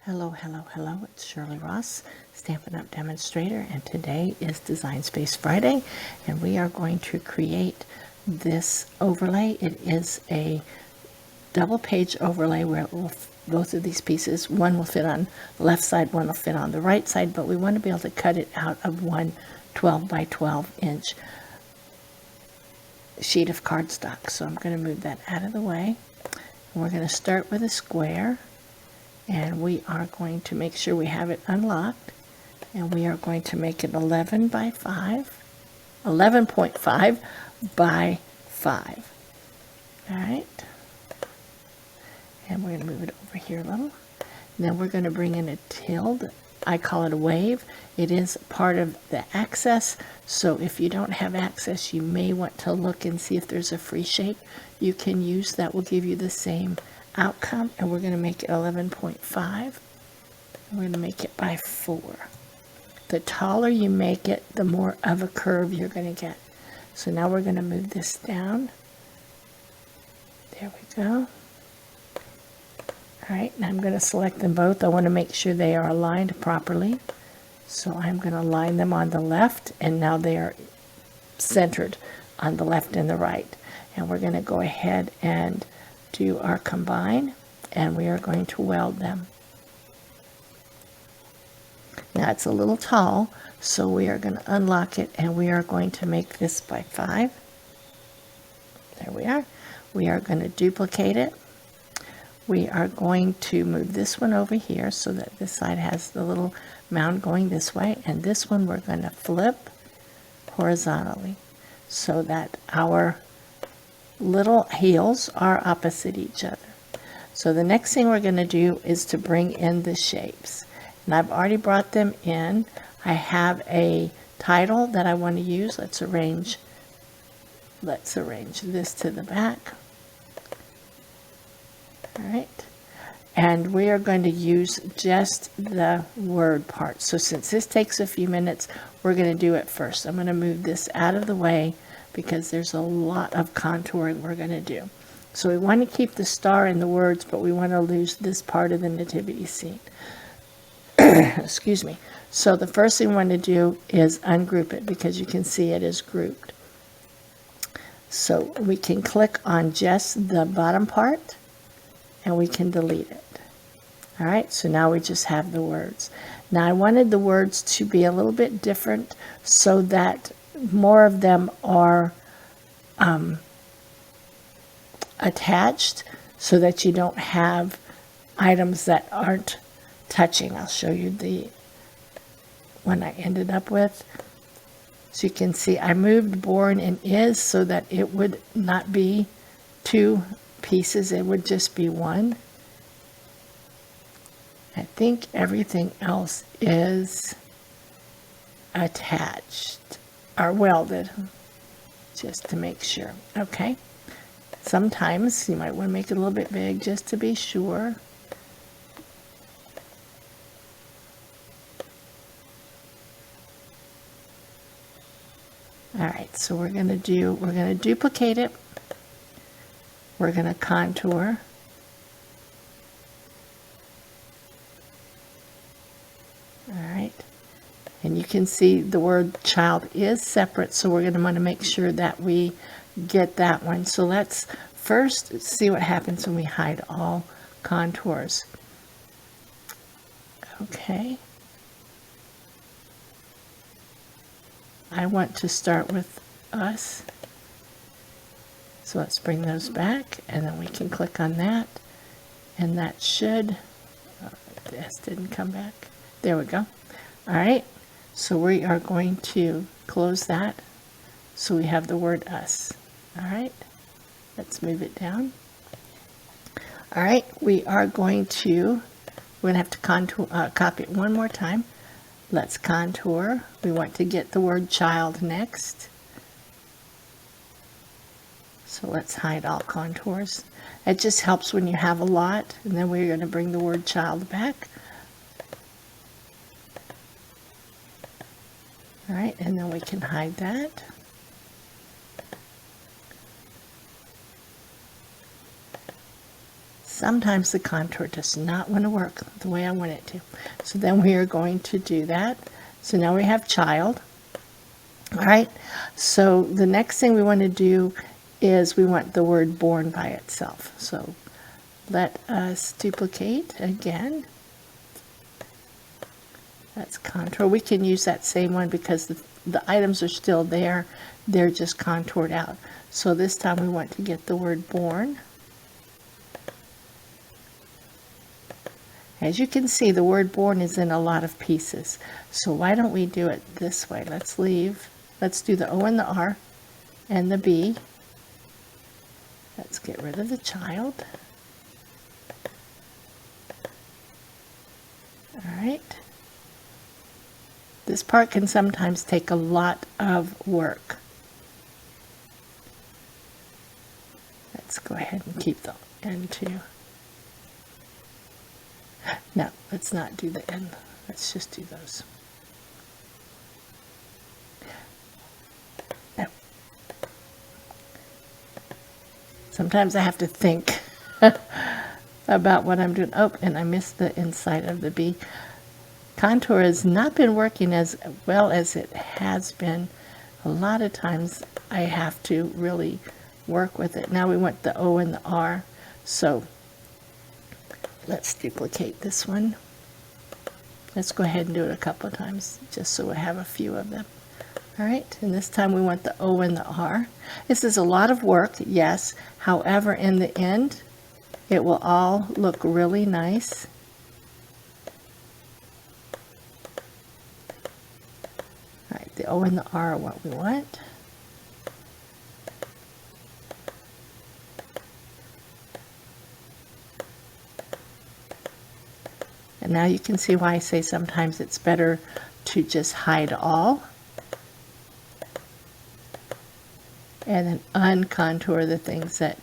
Hello, hello, hello. It's Shirley Ross, Stampin' Up! Demonstrator, and today is Design Space Friday, and we are going to create this overlay. It is a double page overlay where it will, both of these pieces, one will fit on the left side, one will fit on the right side, but we want to be able to cut it out of one 12 by 12 inch sheet of cardstock. So I'm going to move that out of the way. And we're going to start with a square. And we are going to make sure we have it unlocked, and we are going to make it 11 by 5, 11.5 by 5. All right, and we're going to move it over here a little. And then we're going to bring in a tilde. I call it a wave. It is part of the access, so if you don't have access, you may want to look and see if there's a free shape you can use that will give you the same outcome. And we're going to make it 11.5. We're going to make it by 4. The taller you make it, the more of a curve you're going to get. So now we're going to move this down. There we go. All right, now I'm going to select them both. I want to make sure they are aligned properly. So I'm going to line them on the left, and now they are centered on the left and the right. And we're going to go ahead and do our combine, and we are going to weld them. Now it's a little tall, so we are going to unlock it, and we are going to make this by 5. There we are. We are going to duplicate it. We are going to move this one over here so that this side has the little mound going this way, and this one we're going to flip horizontally so that our little heels are opposite each other. So the next thing we're going to do is to bring in the shapes, and I've already brought them in. I have a title that I want to use. Let's arrange this to the back. All right, and we are going to use just the word part. So since this takes a few minutes, we're going to do it first. I'm going to move this out of the way because there's a lot of contouring we're going to do. So we want to keep the star in the words, but we want to lose this part of the nativity scene. Excuse me. So the first thing we want to do is ungroup it because you can see it is grouped. So we can click on just the bottom part and we can delete it. All right, so now we just have the words. Now I wanted the words to be a little bit different so that more of them are attached, so that you don't have items that aren't touching. I'll show you the one I ended up with. So you can see I moved born and is so that it would not be 2 pieces, it would just be 1. I think everything else is attached or welded, just to make sure. Okay, sometimes you might want to make it a little bit big just to be sure. All right, so we're going to duplicate it. We're going to contour. All right. And you can see the word child is separate, so we're going to want to make sure that we get that one. So let's first see what happens when we hide all contours. Okay. I want to start with us. So let's bring those back, and then we can click on that, and that should, this didn't come back. There we go. All right, so we are going to close that so we have the word us. All right, let's move it down. All right, we're going to have to contour, copy it one more time. Let's contour. We want to get the word child next. So let's hide all contours. It just helps when you have a lot. And then we're going to bring the word child back. All right, and then we can hide that. sometimes the contour does not want to work the way I want it to. So then we are going to do that. So now we have child. All right, so the next thing we want to do is we want the word born by itself. So let us duplicate again. That's contour. We can use that same one because the items are still there. They're just contoured out. So this time we want to get the word born. As you can see, the word born is in a lot of pieces. So why don't we do it this way? Let's do the O and the R and the B. Let's get rid of the child. All right. This part can sometimes take a lot of work. Let's go ahead and keep the end too. No, let's not do the end. Let's just do those. No. Sometimes I have to think about what I'm doing. Oh, and I missed the inside of the B. Contour has not been working as well as it has been. A lot of times I have to really work with it. Now we want the O and the R. So let's duplicate this one. Let's go ahead and do it a couple of times just so we have a few of them. All right, and this time we want the O and the R. This is a lot of work, yes. However, in the end, it will all look really nice. All right, the O and the R are what we want. And now you can see why I say sometimes it's better to just hide all and then uncontour the things that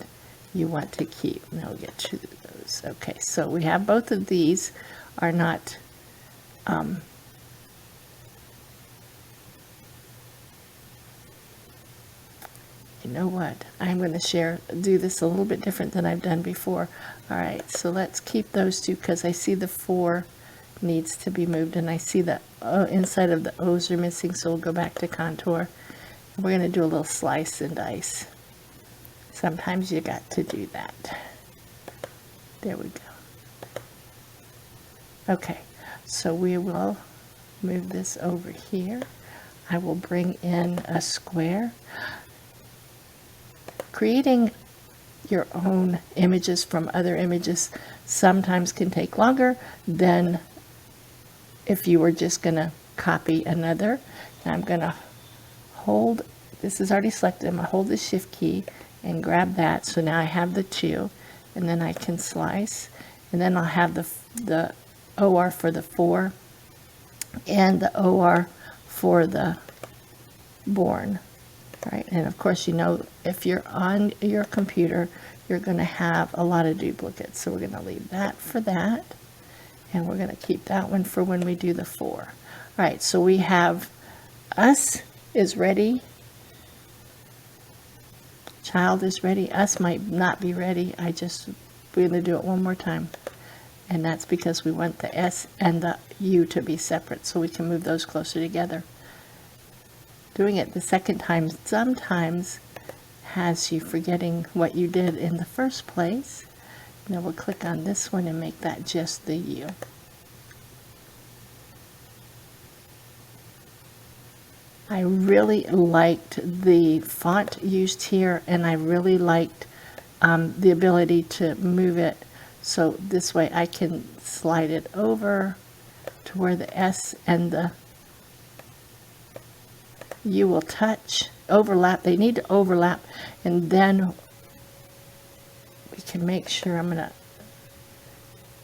you want to keep. Now we'll get to those. Okay, so we have both of these are not you know what? I'm going to do this a little bit different than I've done before. All right, so let's keep those two because I see the 4 needs to be moved and I see the inside of the O's are missing, so we'll go back to contour. We're going to do a little slice and dice. Sometimes you got to do that. There we go. Okay, so we will move this over here. I will bring in a square. Creating your own images from other images sometimes can take longer than if you were just going to copy another. And I'm going to hold, this is already selected, I'm going to hold the shift key and grab that. So now I have the 2 and then I can slice and then I'll have the OR for the 4 and the OR for the born. Right, and of course, you know, if you're on your computer, you're going to have a lot of duplicates. So we're going to leave that for that. And we're going to keep that one for when we do the 4. All right, so we have us is ready. Child is ready. Us might not be ready. We're going to do it one more time. And that's because we want the S and the U to be separate so we can move those closer together. Doing it the second time sometimes has you forgetting what you did in the first place. Now we'll click on this one and make that just the U. I really liked the font used here and I really liked the ability to move it so this way I can slide it over to where the S and the U will touch, overlap. They need to overlap, and then we can make sure, I'm going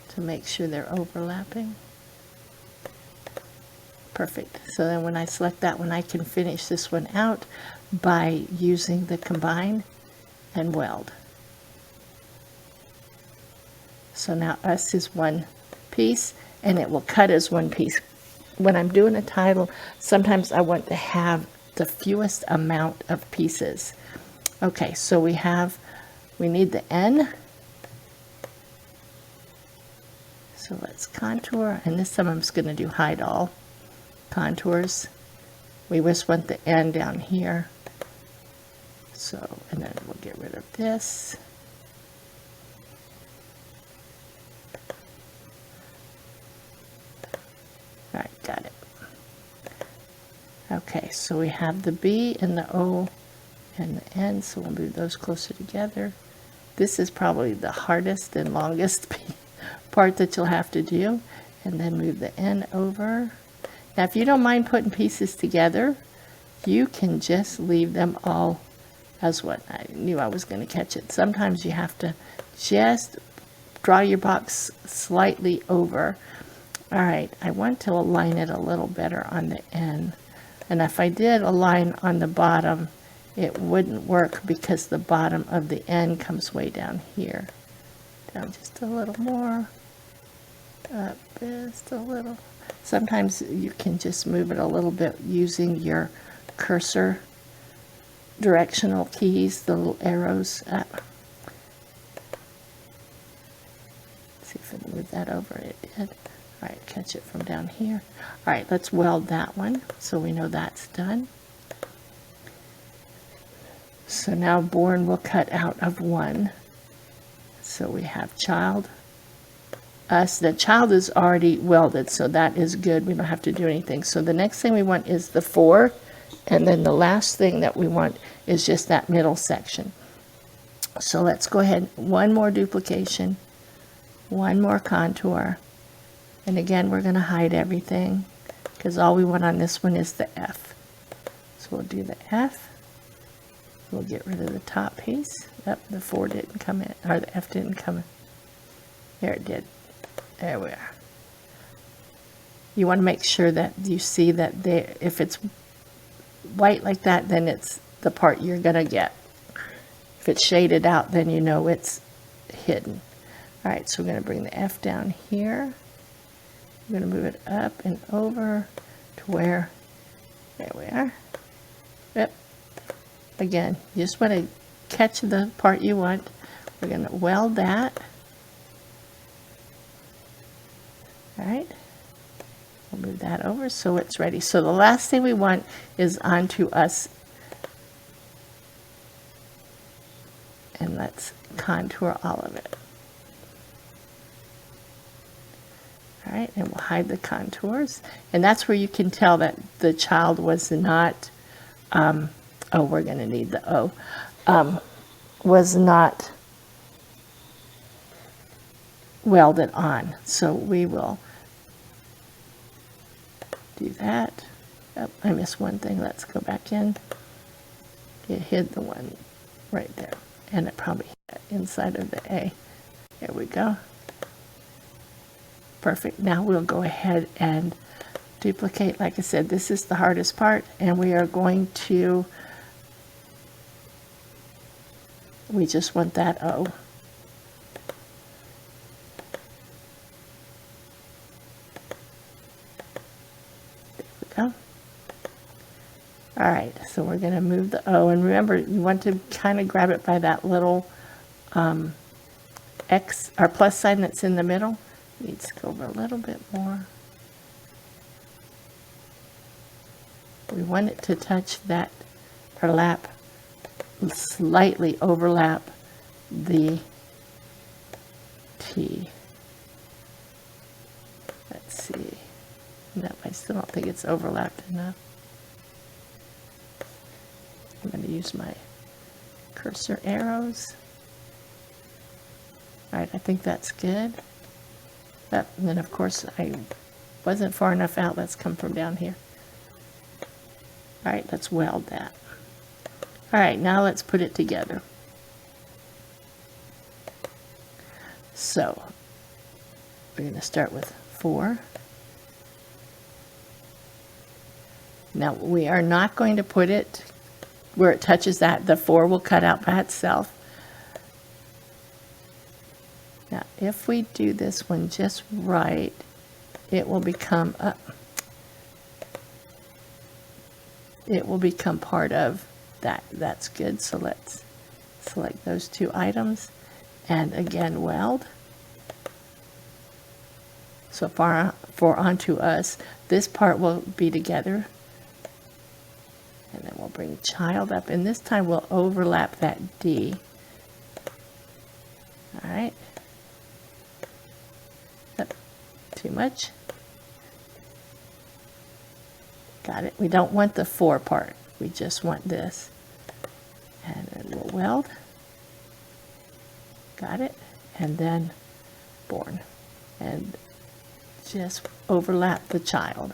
to make sure they're overlapping. Perfect. So then when I select that one, I can finish this one out by using the combine and weld. So now us is one piece, and it will cut as one piece. When I'm doing a title, sometimes I want to have the fewest amount of pieces. Okay, so we need the N So let's contour, and this time I'm just going to do hide all contours. We just want the end down here. So, and then we'll get rid of this. All right, got it. Okay, so we have the B and the O and the N, so we'll move those closer together. This is probably the hardest and longest part that you'll have to do. And then move the N over. Now, if you don't mind putting pieces together, you can just leave them all as one. I knew I was going to catch it. Sometimes you have to just draw your box slightly over. All right, I want to align it a little better on the N. And if I did align on the bottom, it wouldn't work because the bottom of the N comes way down here. Down just a little more. Up just a little. Sometimes you can just move it a little bit using your cursor directional keys, the little arrows up. Let's see if I can move that over. It did. All right, catch it from down here. All right, let's weld that one so we know that's done. So now born will cut out of 1. So we have child, us. The child is already welded, so that is good. We don't have to do anything. So the next thing we want is the 4, and then the last thing that we want is just that middle section. So let's go ahead, one more duplication, one more contour, and again we're going to hide everything because all we want on this one is the F. So we'll do the F. We'll get rid of the top piece. Yep, the 4 didn't come in, or the F didn't come in. There it did. There we are. You want to make sure that you see that if it's white like that, then it's the part you're going to get. If it's shaded out, then you know it's hidden. All right, so we're going to bring the F down here. We're going to move it up and over to where, there we are. Yep. Again, you just want to catch the part you want. We're going to weld that. All right. We'll move that over so it's ready. So the last thing we want is onto us. And let's contour all of it. All right, and we'll hide the contours. And that's where you can tell that the child was not, oh, we're going to need the O, was not welded on. So we will do that. Oh, I missed one thing. Let's go back in. It hid the one right there. And it probably hit inside of the A. There we go. Perfect. Now we'll go ahead and duplicate. Like I said, this is the hardest part, and we are going to, we just want that O. There we go. All right, so we're going to move the O, and remember, you want to kind of grab it by that little X or plus sign that's in the middle. Needs to go over a little bit more. We want it to touch that, or lap, slightly overlap the T. Let's see. No, I still don't think it's overlapped enough. I'm going to use my cursor arrows. All right, I think that's good. And then, of course, I wasn't far enough out. Let's come from down here. All right, let's weld that. All right, now let's put it together. So, we're going to start with 4. Now, we are not going to put it where it touches that. The 4 will cut out by itself. Now, if we do this one just right, it will become part of that. That's good. So let's select those 2 items, and again weld. So for onto us, this part will be together. And then we'll bring child up, and this time we'll overlap that D. All right. Yep. Too much. Got it. We don't want the 4 part. We just want this. And then we'll weld. Got it. And then born. And just overlap the child.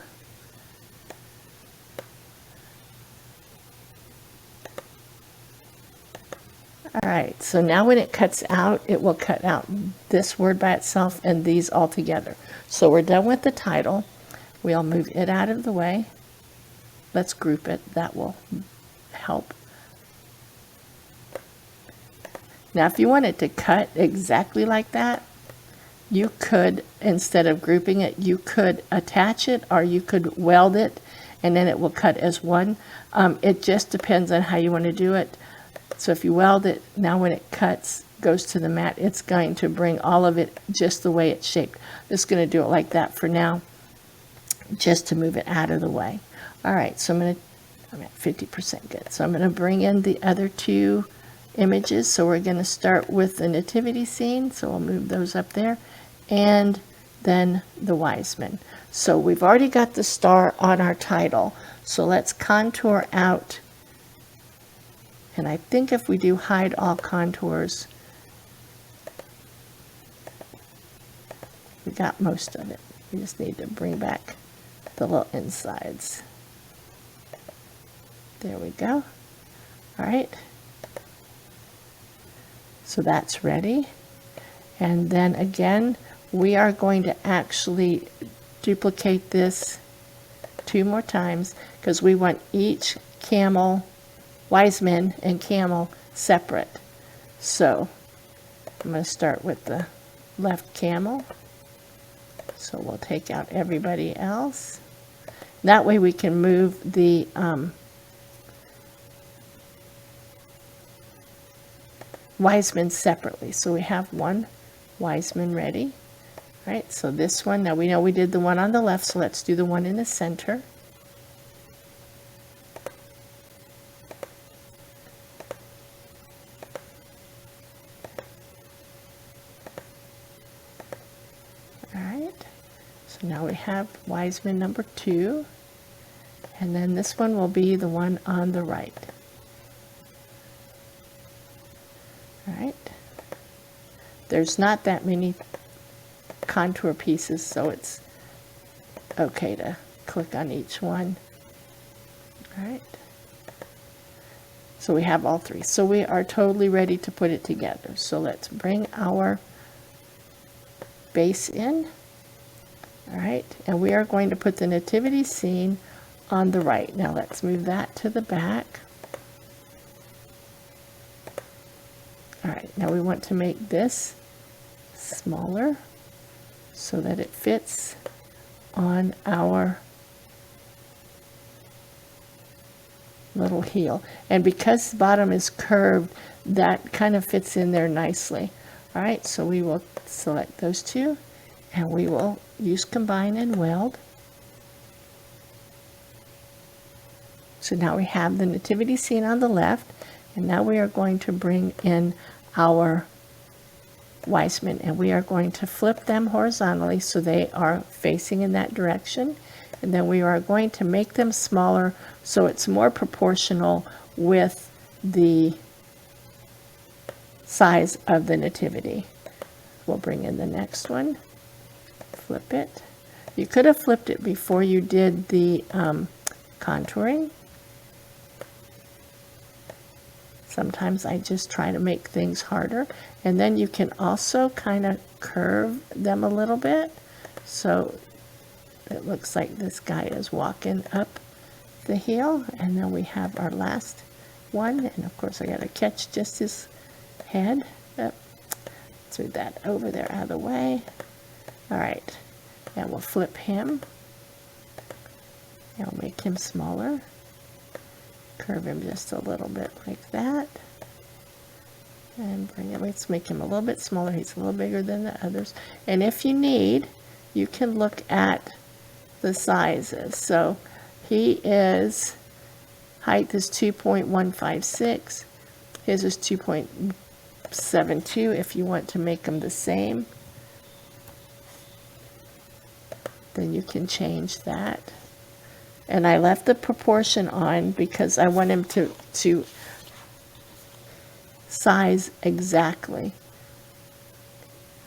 All right, so now when it cuts out, it will cut out this word by itself and these all together. So we're done with the title. We'll move it out of the way. Let's group it. That will help. Now, if you wanted to cut exactly like that, you could, instead of grouping it, you could attach it or you could weld it, and then it will cut as one. It just depends on how you want to do it. So if you weld it, now when it cuts, goes to the mat, it's going to bring all of it just the way it's shaped. I'm just going to do it like that for now, just to move it out of the way. All right, so I'm at 50% good. So I'm going to bring in the other 2 images. So we're going to start with the nativity scene. So we'll move those up there. And then the wise men. So we've already got the star on our title. So let's contour out. And I think if we do hide all contours, we got most of it. We just need to bring back the little insides. There we go. All right. So that's ready. And then again, we are going to actually duplicate this 2 more times because we want each camel, wise men and camel separate. So I'm going to start with the left camel. So we'll take out everybody else. That way we can move the wise men separately. So we have one wise man ready. All right, so this one, now we know we did the one on the left, so let's do the one in the center. All right, so now we have wise man number 2, and then this one will be the one on the right. All right, there's not that many contour pieces, so it's okay to click on each one. All right, so we have all 3, so we are totally ready to put it together. So let's bring our base in. All right, and we are going to put the nativity scene on the right. Now let's move that to the back. All right, now we want to make this smaller so that it fits on our little heel. And because the bottom is curved, that kind of fits in there nicely. All right, so we will select those 2, and we will use combine and weld. So now we have the nativity scene on the left, and now we are going to bring in our wise men, and we are going to flip them horizontally so they are facing in that direction, and then we are going to make them smaller so it's more proportional with the size of the nativity. We'll bring in the next one, flip it. You could have flipped it before you did the contouring. Sometimes I just try to make things harder. And then you can also kind of curve them a little bit. So it looks like this guy is walking up the heel. And then we have our last one. And of course I got to catch just his head. Let's move that over there out of the way. All right. And we'll flip him. And we'll make him smaller. Curve him just a little bit like that, and bring it. Let's make him a little bit smaller. He's a little bigger than the others. And if you need, you can look at the sizes. So he is, height is 2.156. His is 2.72 if you want to make them the same. Then you can change that. And I left the proportion on because I want him to size exactly.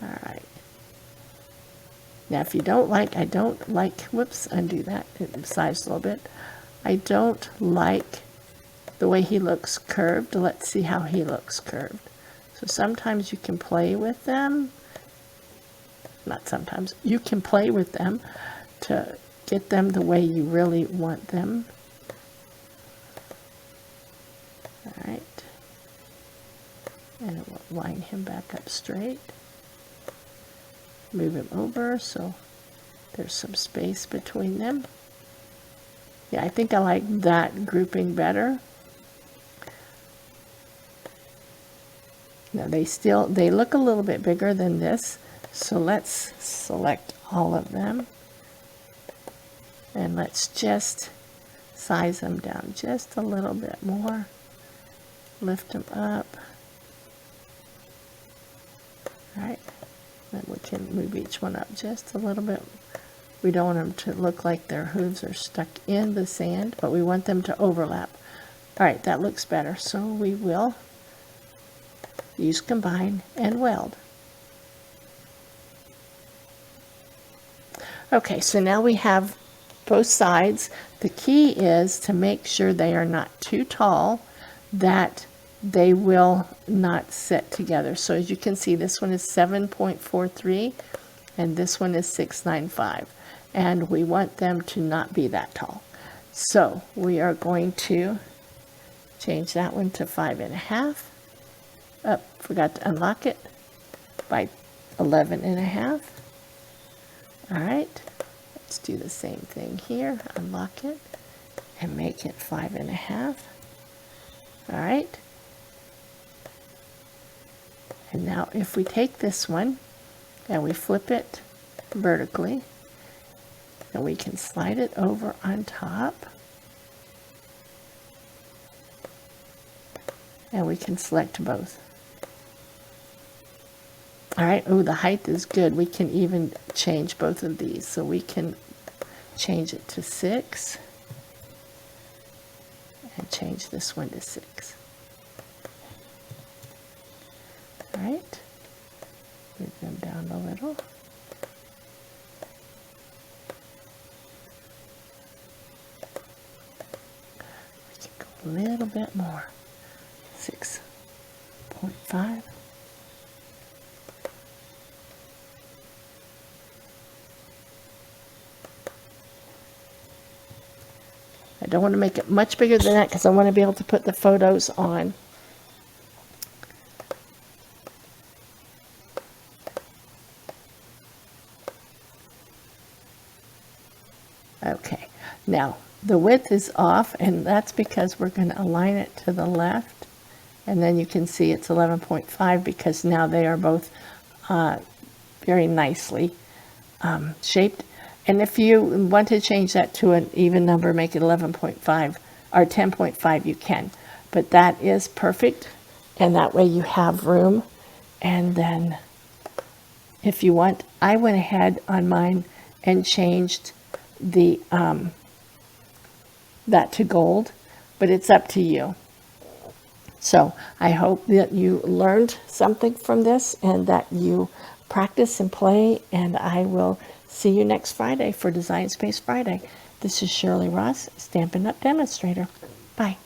All right. Now, if you don't like, I don't like, whoops, undo that, it sized a little bit. I don't like the way he looks curved. Let's see how he looks curved. So sometimes you can play with them. Not sometimes. You can play with them to get them the way you really want them. All right. And it will line him back up straight. Move him over so there's some space between them. Yeah, I think I like that grouping better. Now they look a little bit bigger than this, so let's select all of them and let's just size them down just a little bit more. Lift them up. All right. Then we can move each one up just a little bit. We don't want them to look like their hooves are stuck in the sand, but we want them to overlap. All right, that looks better. So we will use combine and weld. Okay, so now we have both sides. The key is to make sure they are not too tall, that they will not sit together. So as you can see, this one is 7.43 and this one is 6.95, and we want them to not be that tall. So we are going to change that one to 5.5. Oh, forgot to unlock it, by 11.5. All right, let's do the same thing here. Unlock it and make it 5.5. All right. And now if we take this one and we flip it vertically, and we can slide it over on top, and we can select both. All right, oh, the height is good. We can even change both of these. So we can change it to 6 and change this one to 6. All right, move them down a little. We can go a little bit more, 6.5. I don't want to make it much bigger than that because I want to be able to put the photos on. Okay, now the width is off, and that's because we're going to align it to the left, and then you can see it's 11.5 because now they are both very nicely shaped. And if you want to change that to an even number, make it 11.5 or 10.5, you can. But that is perfect, and that way you have room. And then if you want, I went ahead on mine and changed the that to gold, but it's up to you. So I hope that you learned something from this and that you practice and play, and I will see you next Friday for Design Space Friday. This is Shirley Ross, Stampin' Up! Demonstrator. Bye.